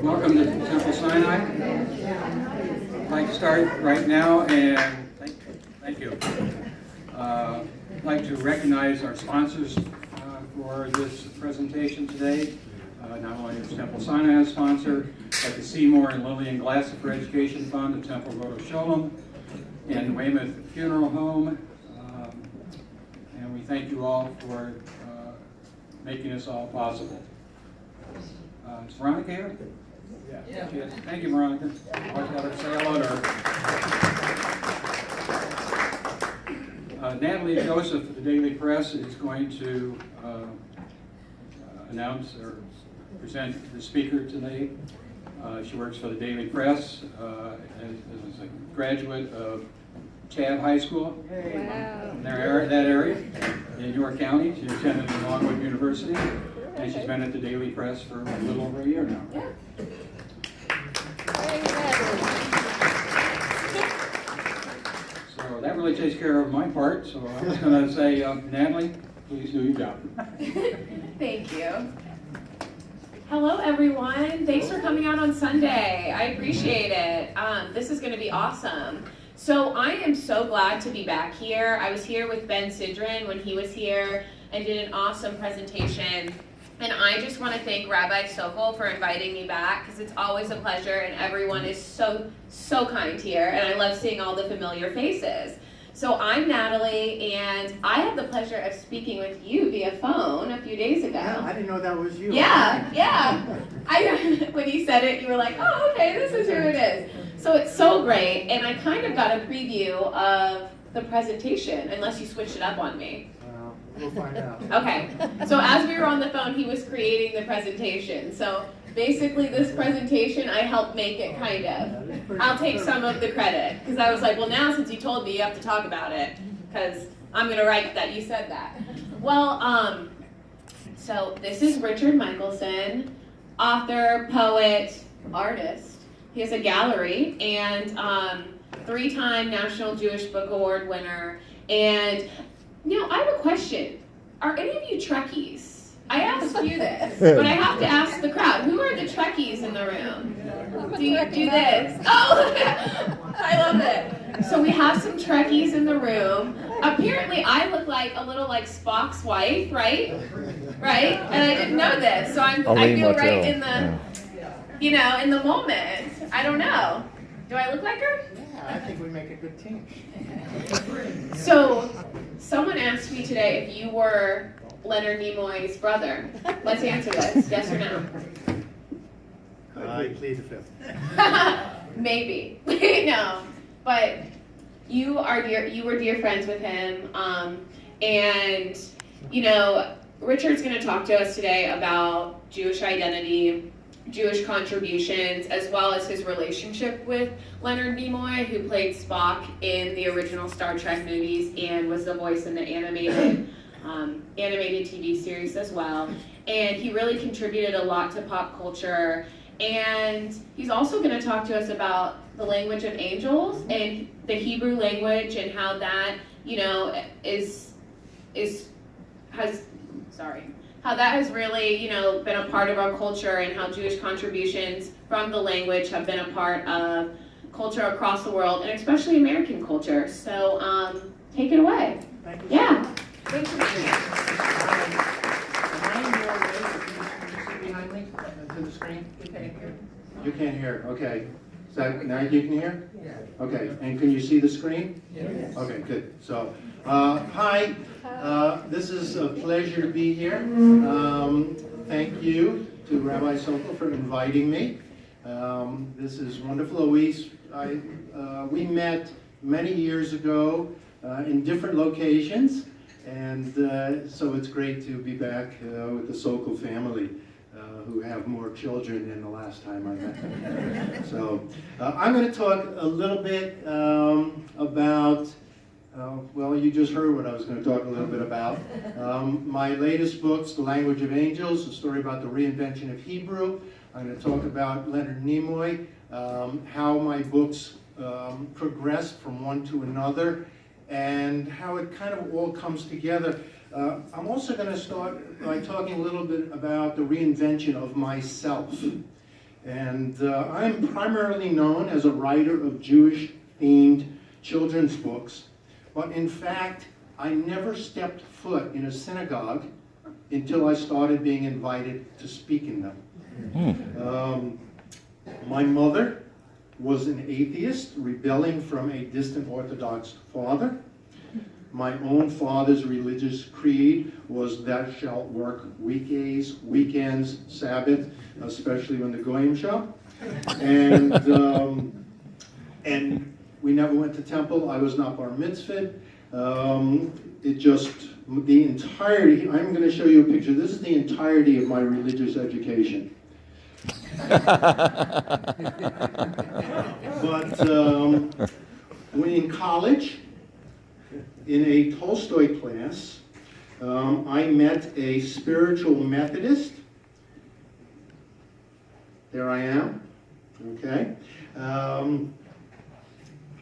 Welcome to Temple Sinai. I'd like to start right now and thank you. I'd like to recognize our sponsors for this presentation today. Not only is Temple Sinai a sponsor, but the Seymour and Lillian Glasser for Education Fund, the Temple Road of Sholem, and Weymouth Funeral Home. And we thank you all for making this all possible. Is Veronica here? Yeah. Yes. Thank you, Veronica. I'll let her say hello to her. Natalie Joseph of the Daily Press is going to announce or present the speaker today. She works for the Daily Press as a graduate of Chad High School in that area in York County. She attended Longwood University, and she's been at the Daily Press for a little over a year now. So that really takes care of my part. So I'm just going to say, Natalie, please do your job. Thank you. Hello, everyone. Thanks for coming out on Sunday. I appreciate it. This is going to be awesome. So I am so glad to be back here. I was here with Ben Sidran when he was here and did an awesome presentation. And I just want to thank Rabbi Sokol for inviting me back, because it's always a pleasure, and everyone is so kind here, and I love seeing all the familiar faces. So I'm Natalie, and I had the pleasure of speaking with you via phone a few days ago. Yeah, I didn't know that was you. Yeah. When you said it, you were like, oh, okay, this is who it is. So it's so great, and I kind of got a preview of the presentation, unless you switched it up on me. We'll find out. Okay, so as we were on the phone, he was creating the presentation. So basically this presentation, I helped make it, kind of. I'll take some of the credit, because I was like, well, now since you told me, you have to talk about it, because I'm going to write that you said that. Well, so this is Richard Michelson, author, poet, artist. He has a gallery, and 3-time National Jewish Book Award winner. And now, I have a question. Are any of you Trekkies? I asked you this, but I have to ask the crowd. Who are the Trekkies in the room? Do you do this? Oh, I love it. So we have some Trekkies in the room. Apparently, I look like a little like Spock's wife, right? Right? And I didn't know this, so I feel right in the, in the moment. I don't know. Do I look like her? Yeah, I think we make a good team. So, someone asked me today if you were Leonard Nimoy's brother. Let's answer this, yes or no? I plead the fifth. Maybe. No. But you were dear friends with him. And, Richard's going to talk to us today about Jewish identity, Jewish contributions, as well as his relationship with Leonard Nimoy, who played Spock in the original Star Trek movies and was the voice in the animated TV series as well. And he really contributed a lot to pop culture. And he's also going to talk to us about the language of angels and the Hebrew language, and how that, how that has really, been a part of our culture, and how Jewish contributions from the language have been a part of culture across the world, and especially American culture. So, take it away. Thank you. Yeah. Thank you. Behind me, to the screen. You can't hear, okay. So now you can hear? Yeah. Okay, and can you see the screen? Yes. Okay, good. So, hi, this is a pleasure to be here. Thank you to Rabbi Sokol for inviting me. This is wonderful. We met many years ago in different locations, and so it's great to be back with the Sokol family, who have more children than the last time I met them. So I'm going to talk a little bit about, well, you just heard what I was going to talk a little bit about. My latest books, The Language of Angels, a story about the reinvention of Hebrew. I'm going to talk about Leonard Nimoy, how my books progressed from one to another, and how it kind of all comes together. I'm also going to start by talking a little bit about the reinvention of myself. And I'm primarily known as a writer of Jewish-themed children's books, but in fact, I never stepped foot in a synagogue until I started being invited to speak in them. My mother was an atheist, rebelling from a distant Orthodox father. My own father's religious creed was thou shalt work weekdays, weekends, Sabbath, especially when the Goyim shop. And we never went to temple. I was not bar mitzvahed. It just, the entirety, I'm going to show you a picture. This is the entirety of my religious education. But when in college, in a Tolstoy class, I met a spiritual Methodist. There I am, okay?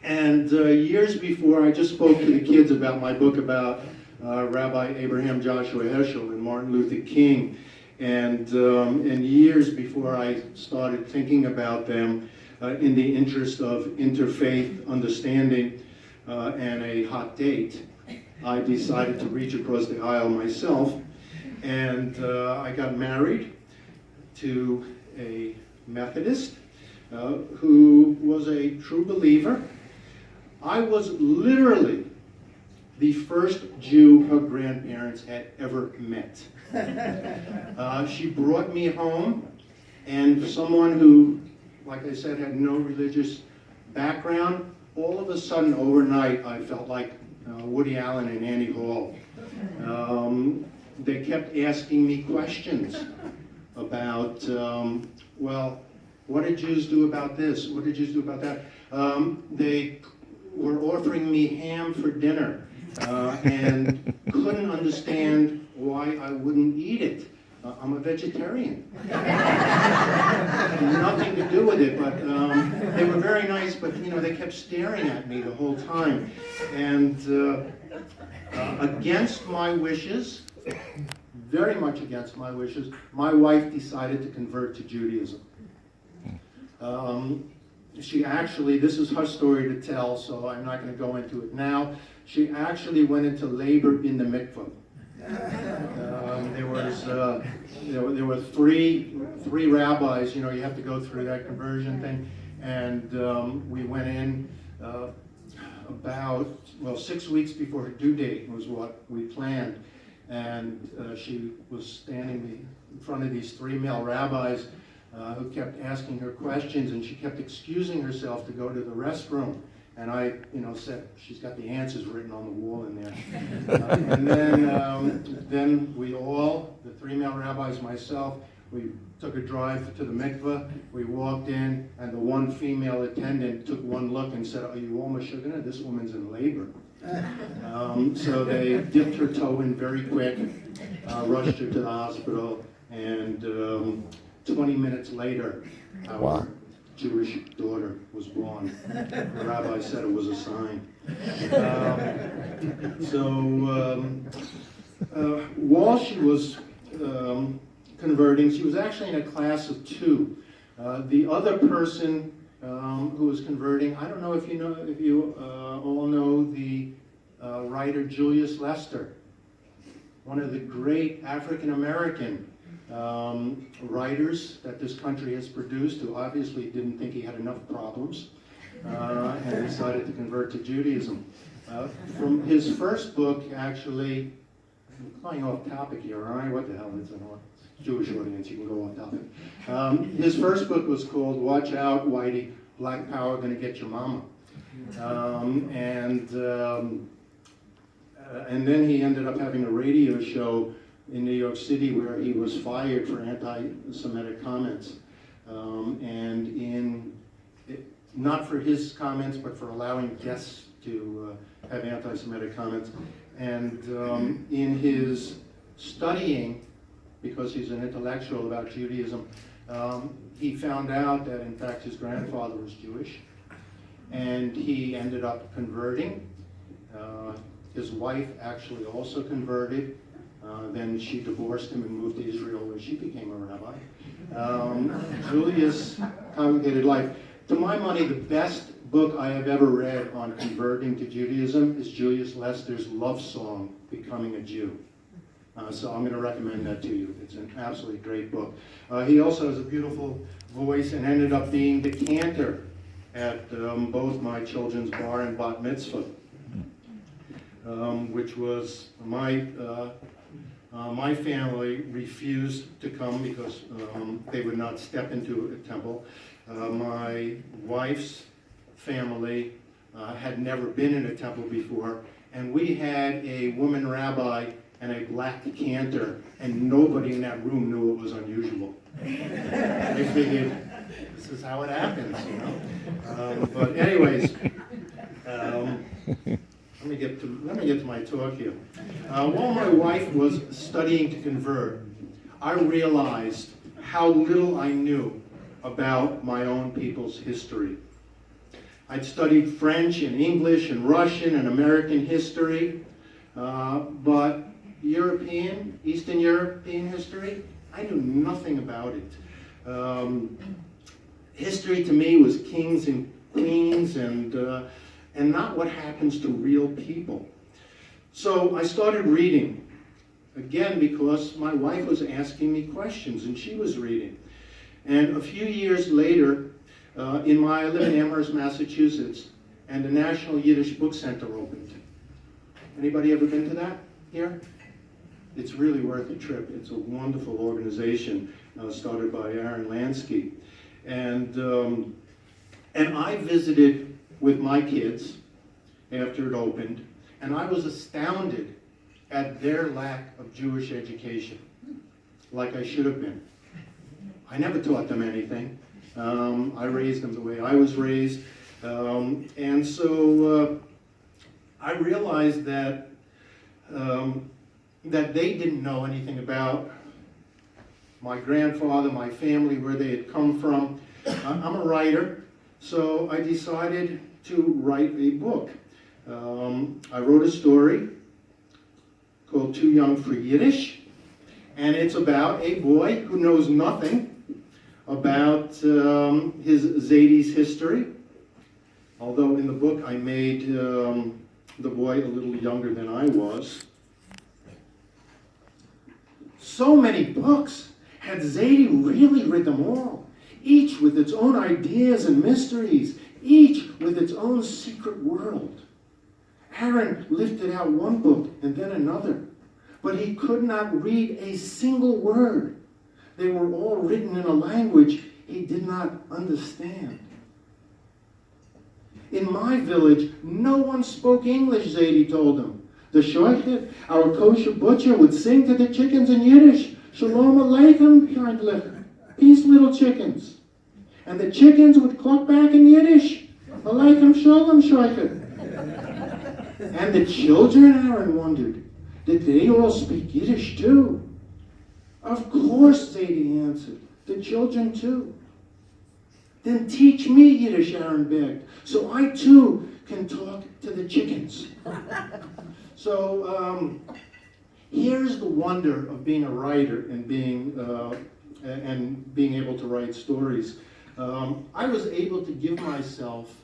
Years before, I just spoke to the kids about my book about Rabbi Abraham Joshua Heschel and Martin Luther King. And years before I started thinking about them in the interest of interfaith understanding and a hot date, I decided to reach across the aisle myself, and I got married to a Methodist who was a true believer. I was literally the first Jew her grandparents had ever met. She brought me home, and someone who, like I said, had no religious background, all of a sudden overnight I felt like Woody Allen and Annie Hall. They kept asking me questions about, well, what did Jews do about this? What did Jews do about that? They were offering me ham for dinner and couldn't understand why I wouldn't eat it. I'm a vegetarian. Nothing to do with it, but they were very nice, but you know, they kept staring at me the whole time. And against my wishes, very much against my wishes, my wife decided to convert to Judaism. She actually, this is her story to tell, so I'm not going to go into it now. She actually went into labor in the mikvah. There were three rabbis. You know, you have to go through that conversion thing, and we went in about 6 weeks before her due date was what we planned, and she was standing in front of these three male rabbis who kept asking her questions, and she kept excusing herself to go to the restroom. And I, said, she's got the answers written on the wall in there. And then we all, the three male rabbis, myself, we took a drive to the mikveh. We walked in, and the one female attendant took one look and said, "Are you all Meshuggah? This woman's in labor." So they dipped her toe in very quick, rushed her to the hospital, and 20 minutes later, our Jewish daughter was born. The rabbi said it was a sign. While she was converting, she was actually in a class of 2. The other person who was converting, I don't know if you all know the writer Julius Lester, one of the great African-American writers that this country has produced, who obviously didn't think he had enough problems and decided to convert to Judaism. From his first book, actually, I'm going off topic here, all right? What the hell, it's a Jewish audience, you can go off topic. His first book was called Watch Out, Whitey, Black Power Gonna Get Your Mama. And then he ended up having a radio show in New York City where he was fired for anti-Semitic comments. Not for his comments, but for allowing guests to have anti-Semitic comments. And in his studying, because he's an intellectual about Judaism, he found out that in fact his grandfather was Jewish, and he ended up converting. His wife actually also converted. Then she divorced him and moved to Israel, where she became a rabbi. Julius Congregated Life. To my money, the best book I have ever read on converting to Judaism is Julius Lester's love song, Becoming a Jew. So I'm going to recommend that to you. It's an absolutely great book. He also has a beautiful voice and ended up being the cantor at both my children's bar and bat mitzvah, which was my family refused to come because they would not step into a temple. My wife's family had never been in a temple before, and we had a woman rabbi and a black cantor, and nobody in that room knew it was unusual. They figured, this is how it happens, you know. But anyways, let me get to my talk here. While my wife was studying to convert, I realized how little I knew about my own people's history. I'd studied French and English and Russian and American history, but Eastern European history, I knew nothing about it. History to me was kings and queens and not what happens to real people. So I started reading, again because my wife was asking me questions and she was reading. And a few years later, I live in Amherst, Massachusetts, and the National Yiddish Book Center opened. Anybody ever been to that here? It's really worth a trip. It's a wonderful organization started by Aaron Lansky. And I visited with my kids after it opened, and I was astounded at their lack of Jewish education, like I should have been. I never taught them anything. I raised them the way I was raised. And so I realized that they didn't know anything about my grandfather, my family, where they had come from. I'm a writer, so I decided to write a book. I wrote a story called Too Young for Yiddish, and it's about a boy who knows nothing about his Zadie's history, although in the book I made the boy a little younger than I was. So many books. Had Zadie really read them all? Each with its own ideas and mysteries, each with its own secret world. Aaron lifted out one book and then another, but he could not read a single word. They were all written in a language he did not understand. In my village, no one spoke English, Zadie told him. The shoichet, our kosher butcher, would sing to the chickens in Yiddish, Shalom Aleichem, Kindlich, peace, little chickens. And the chickens would cluck back in Yiddish, Aleichem Shalom, shoichet. And the children, Aaron wondered, did they all speak Yiddish too? Of course, Zadie answered, the children too. Then teach me Yiddish, Aaron begged, so I too can talk to the chickens. So here's the wonder of being a writer and being able to write stories. I was able to give myself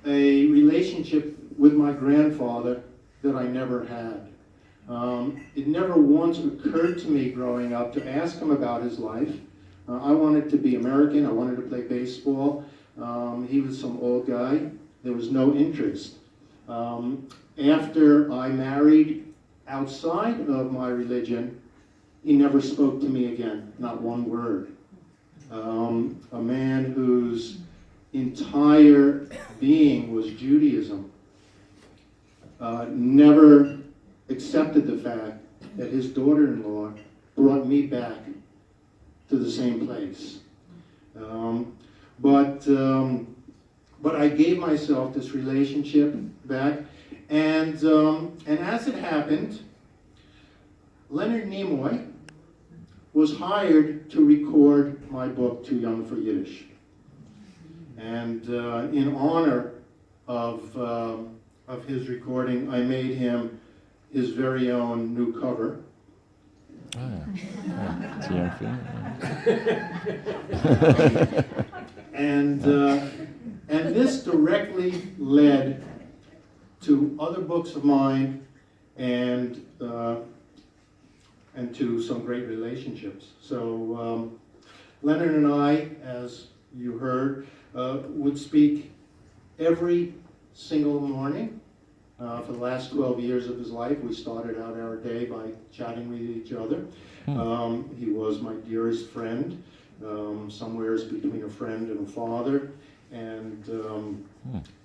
a relationship with my grandfather that I never had. It never once occurred to me growing up to ask him about his life. I wanted to be American. I wanted to play baseball. He was some old guy. There was no interest. After I married outside of my religion, he never spoke to me again, not one word. A man whose entire being was Judaism never accepted the fact that his daughter-in-law brought me back to the same place. But I gave myself this relationship back, and as it happened, Leonard Nimoy was hired to record my book, Too Young for Yiddish. And in honor of of his recording, I made him his very own new cover. Oh, yeah. It's a young film. And this directly led to other books of mine and to some great relationships. So Leonard and I, as you heard, would speak every single morning. For the last 12 years of his life, we started out our day by chatting with each other. He was my dearest friend, somewheres between a friend and a father, and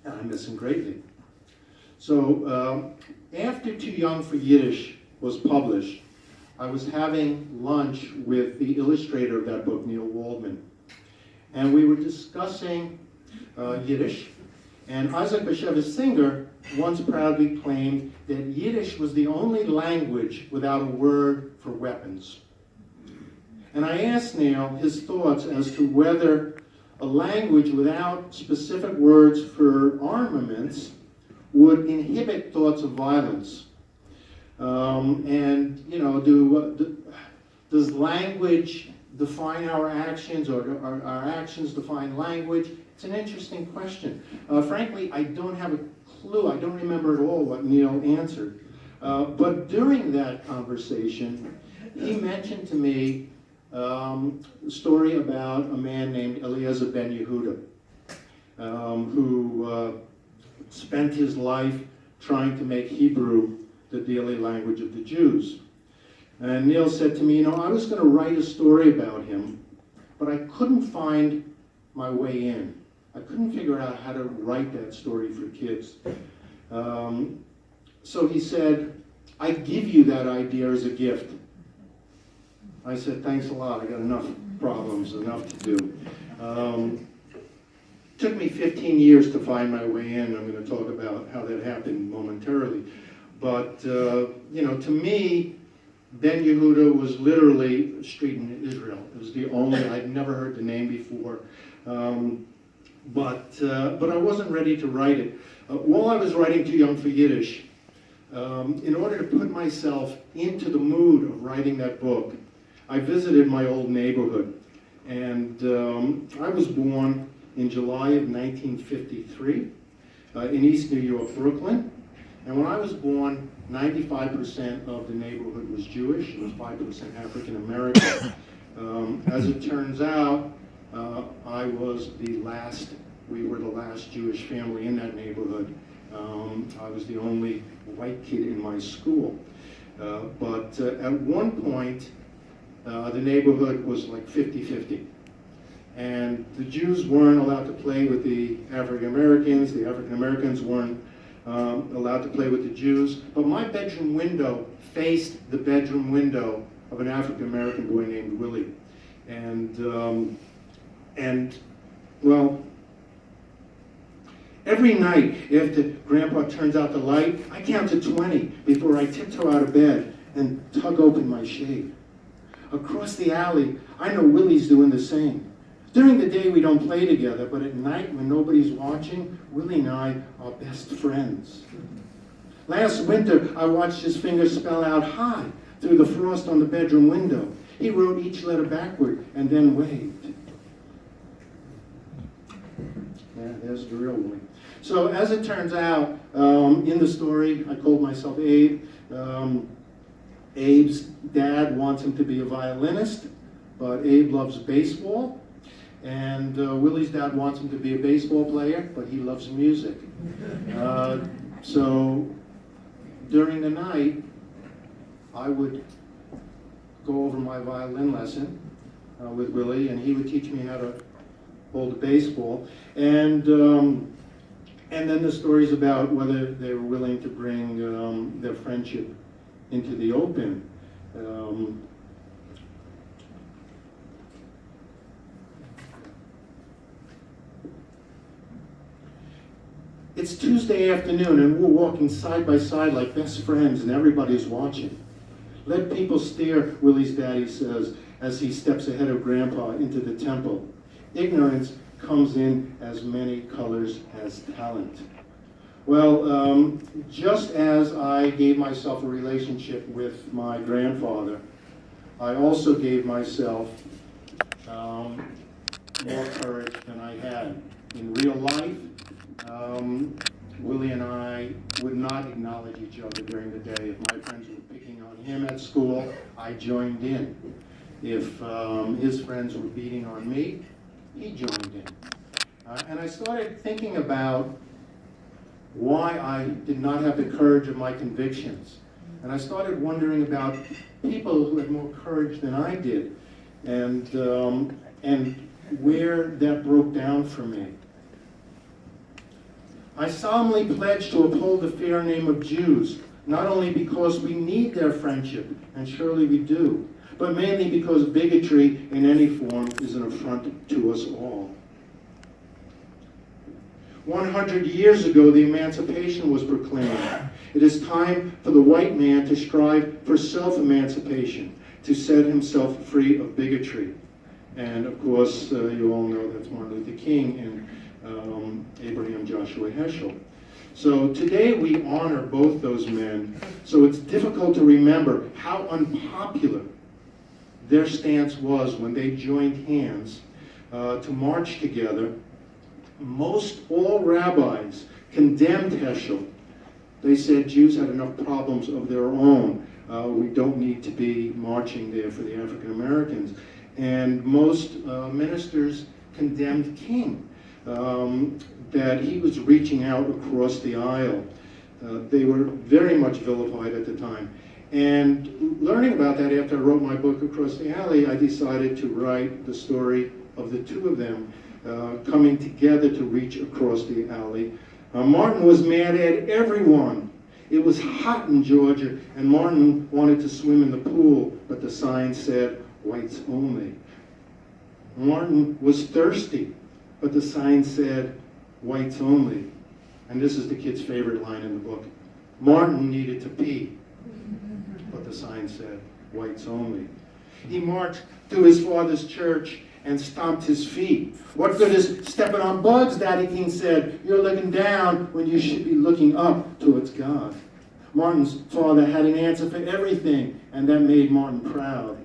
I miss him greatly. So after Too Young for Yiddish was published, I was having lunch with the illustrator of that book, Neil Waldman, and we were discussing Yiddish, and Isaac Bashevis Singer once proudly claimed that Yiddish was the only language without a word for weapons. And I asked Neil his thoughts as to whether a language without specific words for armaments would inhibit thoughts of violence. And, you know, does language define our actions, or are our actions define language? It's an interesting question. Frankly, I don't have a clue. I don't remember at all what Neil answered. But during that conversation, he mentioned to me a story about a man named Eliezer ben Yehuda, who spent his life trying to make Hebrew the daily language of the Jews. And Neil said to me, you know, I was going to write a story about him, but I couldn't find my way in. I couldn't figure out how to write that story for kids. So he said, I give you that idea as a gift. I said, thanks a lot. I got enough problems, enough to do. Took me 15 years to find my way in. I'm going to talk about how that happened momentarily. But, you know, to me, Ben Yehuda was literally a street in Israel. It was the only, I'd never heard the name before. But I wasn't ready to write it. While I was writing Too Young for Yiddish, in order to put myself into the mood of writing that book, I visited my old neighborhood. And I was born in July of 1953 in East New York, Brooklyn. And when I was born, 95% of the neighborhood was Jewish. It was 5% African American. As it turns out, we were the last Jewish family in that neighborhood. I was the only white kid in my school. But at one point, the neighborhood was like 50-50. And the Jews weren't allowed to play with the African Americans weren't allowed to play with the Jews. But my bedroom window faced the bedroom window of an African American boy named Willie. And well, every night after Grandpa turns out the light, I count to 20 before I tiptoe out of bed and tug open my shade. Across the alley, I know Willie's doing the same. During the day, we don't play together, but at night, when nobody's watching, Willie and I are best friends. Last winter, I watched his fingers spell out "hi" through the frost on the bedroom window. He wrote each letter backward and then waved. Yeah, there's the real Willie. So as it turns out, in the story, I called myself Abe. Abe's dad wants him to be a violinist, but Abe loves baseball. And Willie's dad wants him to be a baseball player, but he loves music. So during the night, I would go over my violin lesson with Willie, and he would teach me how to hold a baseball. And then the stories about whether they were willing to bring their friendship into the open. It's Tuesday afternoon, and we're walking side by side like best friends, and everybody's watching. Let people stare, Willie's daddy says, as he steps ahead of Grandpa into the temple. Ignorance comes in as many colors as talent. Well, just as I gave myself a relationship with my grandfather, I also gave myself more courage than I had. In real life, Willie and I would not acknowledge each other during the day. If my friends were picking on him at school, I joined in. If his friends were beating on me, he joined in. And I started thinking about why I did not have the courage of my convictions. And I started wondering about people who had more courage than I did, and where that broke down for me. I solemnly pledge to uphold the fair name of Jews, not only because we need their friendship, and surely we do, but mainly because bigotry in any form is an affront to us all. 100 years ago, the Emancipation was proclaimed. It is time for the white man to strive for self-emancipation, to set himself free of bigotry. And of course, you all know that's Martin Luther King and Abraham Joshua Heschel. So today we honor both those men, so it's difficult to remember how unpopular their stance was when they joined hands to march together. Most all rabbis condemned Heschel. They said Jews had enough problems of their own. We don't need to be marching there for the African Americans. And most ministers condemned King, that he was reaching out across the aisle. They were very much vilified at the time. And learning about that after I wrote my book, Across the Alley, I decided to write the story of the two of them coming together to reach across the alley. Martin was mad at everyone. It was hot in Georgia, and Martin wanted to swim in the pool, but the sign said, whites only. Martin was thirsty, but the sign said, whites only. And this is the kid's favorite line in the book. Martin needed to pee, but the sign said, whites only. He marched to his father's church and stomped his feet. What good is stepping on bugs, Daddy King said. You're looking down when you should be looking up towards God. Martin's father had an answer for everything, and that made Martin proud.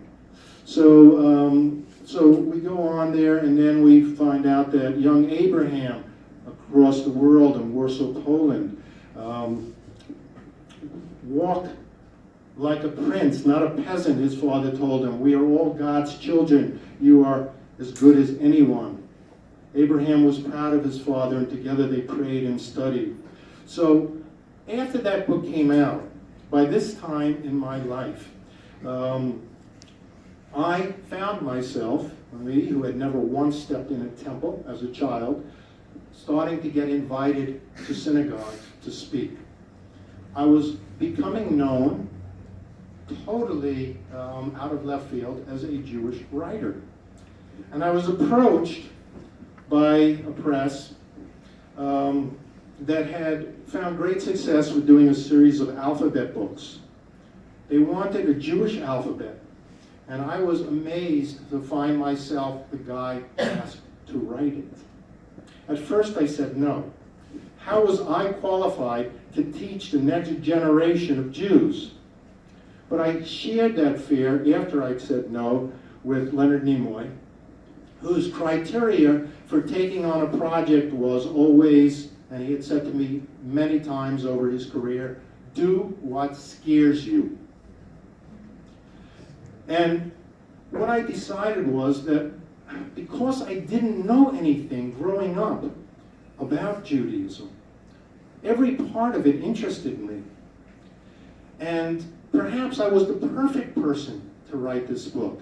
So we go on there, and then we find out that young Abraham, across the world in Warsaw, Poland, walked like a prince, not a peasant, his father told him. We are all God's children. You are as good as anyone. Abraham was proud of his father, and together they prayed and studied. So after that book came out, by this time in my life, I found myself, me who had never once stepped in a temple as a child, starting to get invited to synagogues to speak. I was becoming known totally out of left field as a Jewish writer. And I was approached by a press that had found great success with doing a series of alphabet books. They wanted a Jewish alphabet, and I was amazed to find myself the guy asked to write it. At first I said no. How was I qualified to teach the next generation of Jews? But I shared that fear after I'd said no with Leonard Nimoy, whose criteria for taking on a project was always, and he had said to me many times over his career, do what scares you. And what I decided was that because I didn't know anything growing up about Judaism, every part of it interested me. And perhaps I was the perfect person to write this book.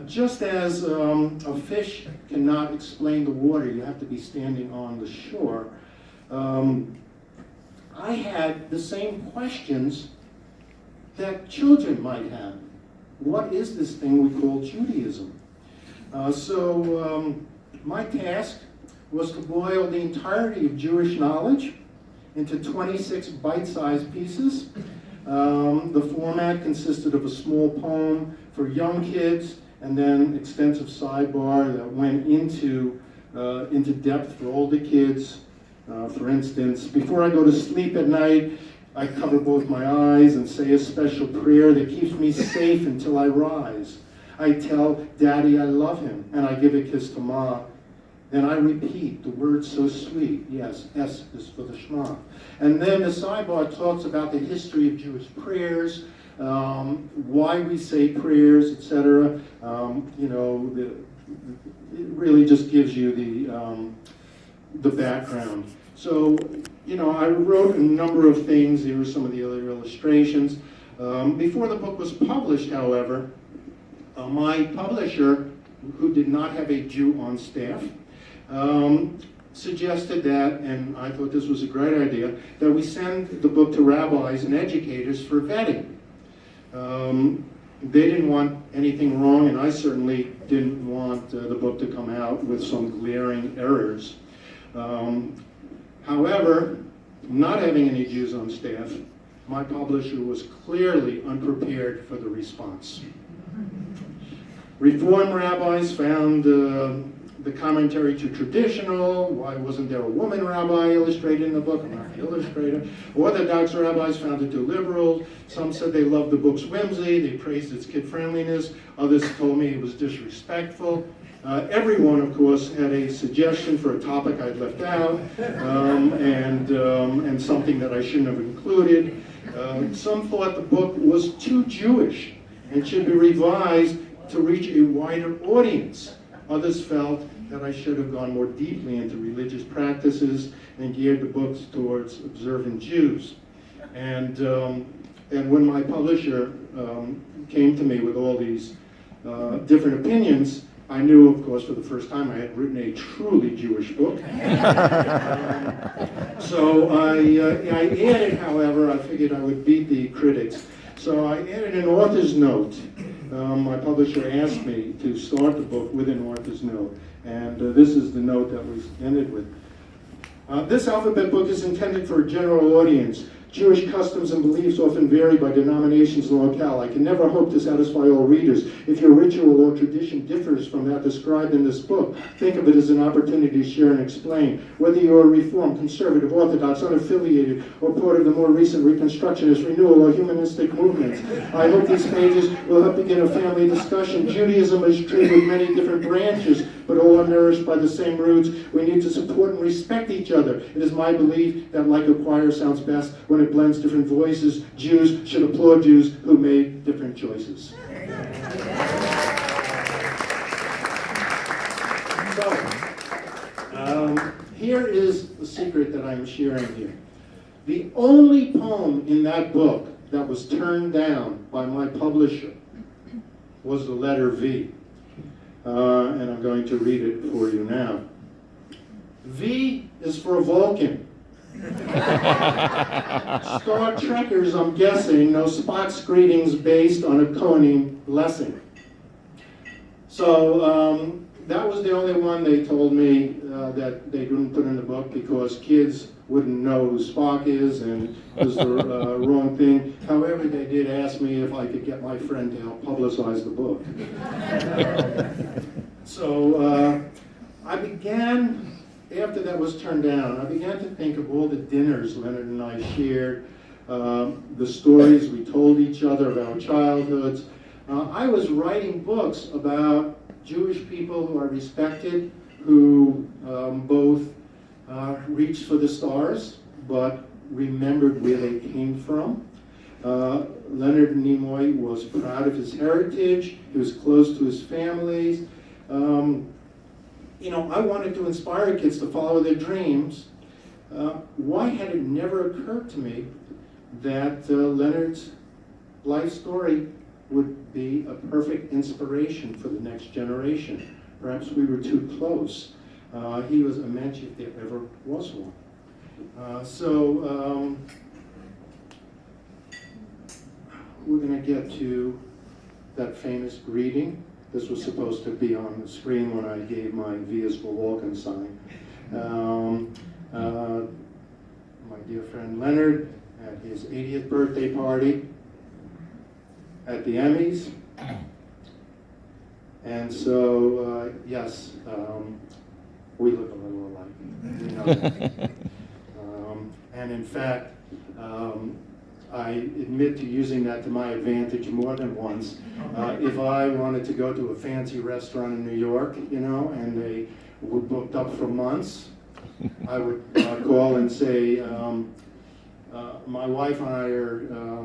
Just as a fish cannot explain the water, you have to be standing on the shore, I had the same questions that children might have. What is this thing we call Judaism? So my task was to boil the entirety of Jewish knowledge into 26 bite-sized pieces. The format consisted of a small poem for young kids, and then extensive sidebar that went into depth for older kids, For instance, before I go to sleep at night, I cover both my eyes and say a special prayer that keeps me safe until I rise. I tell Daddy I love him, and I give a kiss to Ma. Then I repeat the word so sweet. Yes, S is for the Shema. And then the sidebar talks about the history of Jewish prayers, why we say prayers, etc. It really just gives you the background. So, I wrote a number of things. Here are some of the other illustrations. Before the book was published, however, my publisher, who did not have a Jew on staff, suggested that, and I thought this was a great idea, that we send the book to rabbis and educators for vetting. They didn't want anything wrong, and I certainly didn't want the book to come out with some glaring errors. However, not having any Jews on staff, my publisher was clearly unprepared for the response. Reform rabbis found the commentary too traditional. Why wasn't there a woman rabbi illustrated in the book? I'm not the illustrator. Orthodox rabbis found it too liberal. Some said they loved the book's whimsy. They praised its kid-friendliness. Others told me it was disrespectful. Everyone, of course, had a suggestion for a topic I'd left out, and something that I shouldn't have included. Some thought the book was too Jewish and should be revised to reach a wider audience. Others felt that I should have gone more deeply into religious practices and geared the books towards observant Jews. And when my publisher came to me with all these different opinions, I knew, of course, for the first time I had written a truly Jewish book. So I added, however, I figured I would beat the critics. So I added an author's note. My publisher asked me to start the book with an author's note, and this is the note that we ended with. This alphabet book is intended for a general audience. Jewish customs and beliefs often vary by denominations and locale. I can never hope to satisfy all readers. If your ritual or tradition differs from that described in this book, think of it as an opportunity to share and explain. Whether you're a Reformed, Conservative, Orthodox, unaffiliated, or part of the more recent Reconstructionist, Renewal, or Humanistic movements, I hope these pages will help begin a family discussion. Judaism is treated with many different branches, but all are nourished by the same roots. We need to support and respect each other. It is my belief that like a choir sounds best when it blends different voices. Jews should applaud Jews who made different choices. So, here is the secret that I'm sharing here. The only poem in that book that was turned down by my publisher was the letter V. And I'm going to read it for you now. V is for Vulcan. Star Trekkers, I'm guessing, know Spock's greetings based on a Kohanim blessing. So that was the only one they told me that they didn't put in the book because kids wouldn't know who Spock is and it was the wrong thing. However, they did ask me if I could get my friend to help publicize the book. So I began, after that was turned down, I began to think of all the dinners Leonard and I shared, the stories we told each other about childhoods. I was writing books about Jewish people who I respected, who both reached for the stars, but remembered where they came from. Leonard Nimoy was proud of his heritage. He was close to his families. I wanted to inspire kids to follow their dreams. Why had it never occurred to me that Leonard's life story would be a perfect inspiration for the next generation? Perhaps we were too close. He was a mensch if there ever was one. We're going to get to that famous greeting. This was supposed to be on the screen when I gave my V is for Vulcan sign. My dear friend Leonard at his 80th birthday party at the Emmys. And so, yes, We look a little alike. You know that. And in fact, I admit to using that to my advantage more than once. If I wanted to go to a fancy restaurant in New York, you know, and they were booked up for months, I would call and say, my wife and I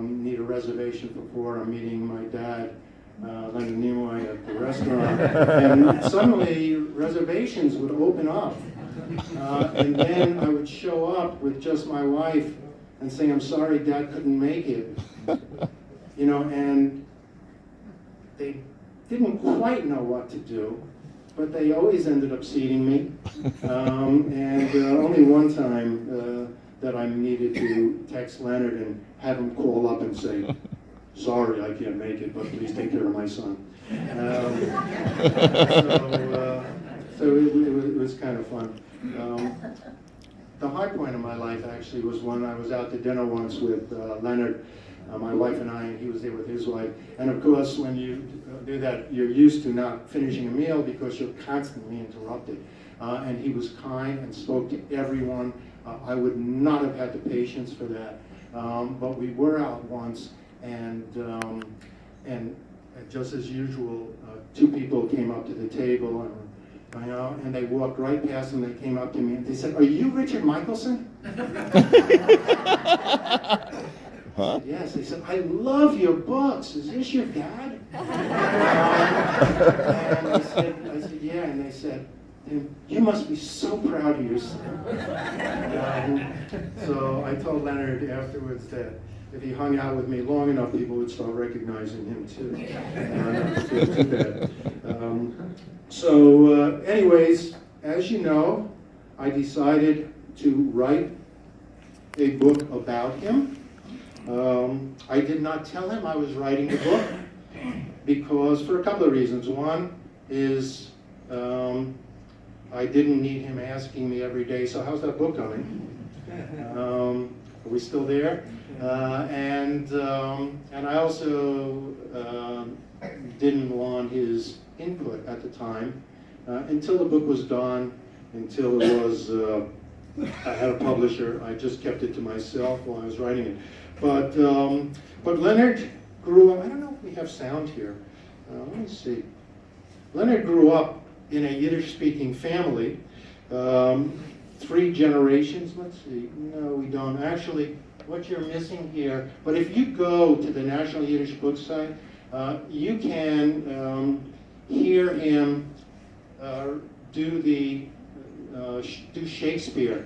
need a reservation for 4. I'm meeting my dad, Leonard Nimoy, at the restaurant. And suddenly reservations would open up. And then I would show up with just my wife and say, I'm sorry, Dad couldn't make it. You know, and they didn't quite know what to do, but they always ended up seating me. And only one time that I needed to text Leonard and have him call up and say, sorry, I can't make it, but please take care of my son. So it was kind of fun. The high point of my life actually was when I was out to dinner once with Leonard, my wife and I, and he was there with his wife. And of course, when you do that, you're used to not finishing a meal because you're constantly interrupted. And he was kind and spoke to everyone. I would not have had the patience for that. But we were out once, and just as usual, 2 people came up to the table, and they walked right past him. They came up to me and they said, "Are you Richard Michelson?" Huh? Yes. They said, "I love your books. Is this your dad?" And I said, "Yeah." And they said, "You must be so proud of yourself." So I told Leonard afterwards that if he hung out with me long enough, people would start recognizing him too. Not feel too bad. Anyways, as you know, I decided to write a book about him. I did not tell him I was writing the book because for a couple of reasons. One is I didn't need him asking me every day, so how's that book coming? Are we still there? And I also didn't want his input at the time until the book was done, until it was, I had a publisher. I just kept it to myself while I was writing it. But Leonard grew up, I don't know if we have sound here. Let me see. Leonard grew up in a Yiddish-speaking family. 3 generations, let's see. No, we don't. Actually, what you're missing here, but if you go to the National Yiddish Book Site, you can hear him do Shakespeare,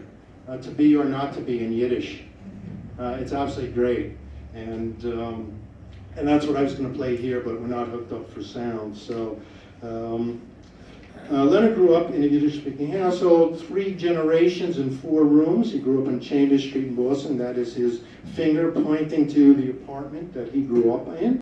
To Be or Not to Be in Yiddish. It's absolutely great, and that's what I was going to play here, but we're not hooked up for sound. So Leonard grew up in a Yiddish-speaking household, 3 generations in 4 rooms. He grew up on Chambers Street in Boston. That is his finger pointing to the apartment that he grew up in.